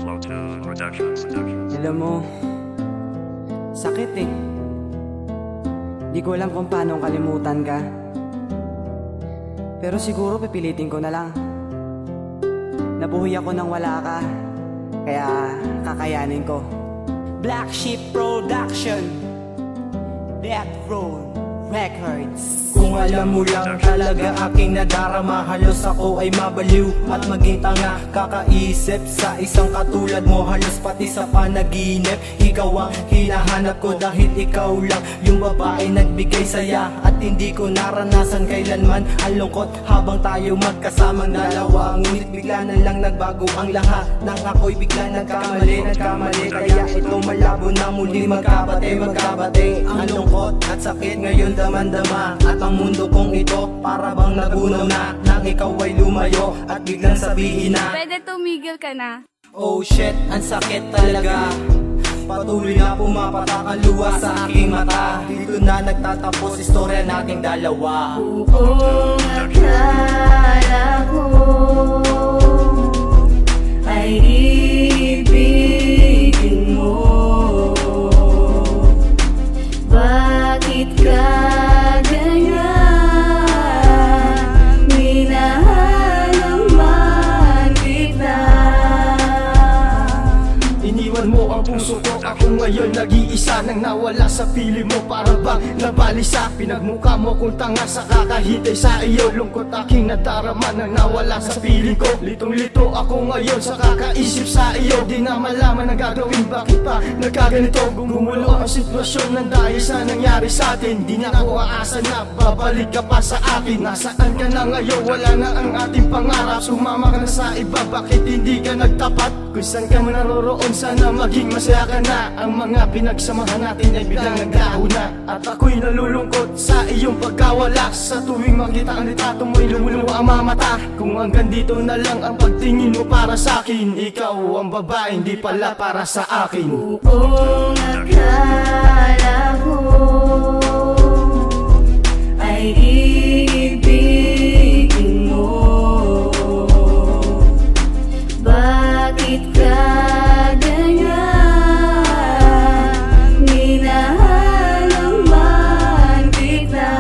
Flow to Productions. Alam mo, sakit eh. Di ko alam kung paano kalimutan ka. Pero siguro pipilitin ko na lang. Nabuhay ako nang wala ka, kaya kakayanin ko. Black Sheep Production, Death Row Records. Kung alam mo lang talaga aking nadarama, halos ako ay mabaliw at maging tanga. Kakaisip sa isang katulad mo, halos pati sa panaginip. Ikaw ang hinahanap ko dahil ikaw lang yung babae nagbigay saya. At hindi ko naranasan kailanman ang lungkot habang tayo magkasamang dalawa. Ngunit bigla na lang nagbago ang lahat nang ako'y bigla nagkamali. Kaya ito malabo na muli magkabate. Ang lungkot at sakit ngayon damandama. At ang mundo kong ito para bang nagunaw na nang ikaw ay lumayo at biglang sabihin na Pwede tumigil ka na. oh shit, ang sakit talaga. Patuloy na pumapatak ang luha sa aking mata. Dito na nagtatapos istorya nating dalawa. Kung akala ko ay ibigin mo, bakit ka puso ko, ako ngayon nag-iisa nang nawala sa piling mo. Para bang nabalisa, pinagmukha mo kung tanga sa kakahintay sa iyo. Lungkot aking nadarama nang nawala sa piling ko. Litong-lito ako ngayon sa kakaisip sa iyo. Di na malaman ang gagawin, bakit pa nagkaganito. Gumulo ang sitwasyon ng dahil sa nangyari sa atin. Di na ako aasa na babalik ka pa sa akin. Nasaan ka na ngayon, wala na ang ating pangarap. Sumama ka na sa iba, bakit hindi ka nagtapat? Kung saan ka man naroroon, sana maging masaya ka na. Ang mga pinagsamahan natin ay biglang naglaho na. At ako'y nalulungkot sa iyong pagkawala. Sa tuwing makita ang litrato mo'y lumuluwa ang mga mata. Kung hanggang dito na lang ang pagtingin mo para sa akin, ikaw ang babae, hindi pala para sa akin. Kung akala ko ay ibigin mo, bakit ka ganyan? Minahal naman kita.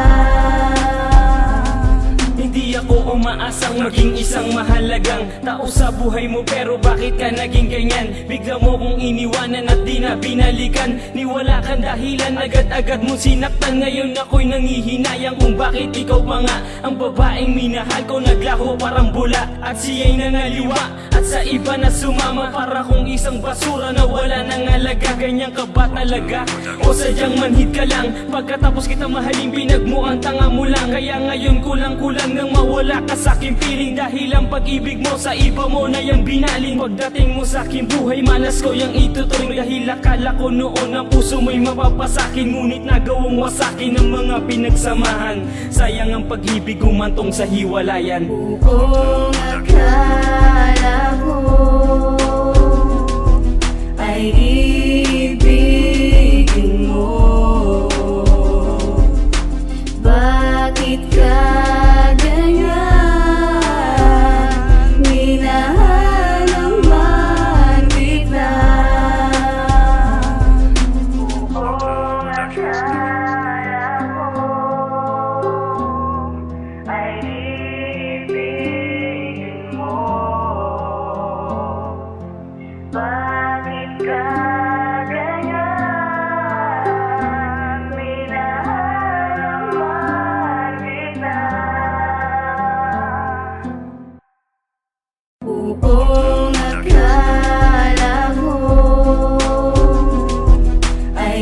Hindi ako umaasang maging isang mahalagang tao sa buhay mo, pero bakit ka naging ganyan? Bigla mo kong iniwanan at di na binalikan. Niwala kang dahilan, agad-agad mo sinaktan. Ngayon ako'y nangihinayang kung bakit ikaw pa nga ang babaeng minahal ko. Naglaho parang bula at siya'y nangaliwa at sa iba na sumama. Para kung isang basura na wala nang alaga. Ganyan ka ba talaga? O sadyang manhid ka lang? Pagkatapos kita mahalin, pinagmukhang tanga mo lang. Kaya ngayon kulang-kulang nang mawala ka sa aking piling. Dahil ang pag-ibig mo sa iba mo na yung binaling. Pagdating mo sa aking buhay, malas ko yung ituturing. Dahil akala ko noon ang puso mo'y mapapasakin. Ngunit nagawang wasakin ng mga pinagsamahan. Sayang ang pag-ibig umantong sa hiwalayan. Kung akala ko ay ibigin mo, bakit ka ganyan? Minahal naman kita. Kung akala ko ay ibigin mo, bakit ka ganyan? Minahal naman kita. Kung akala ko ay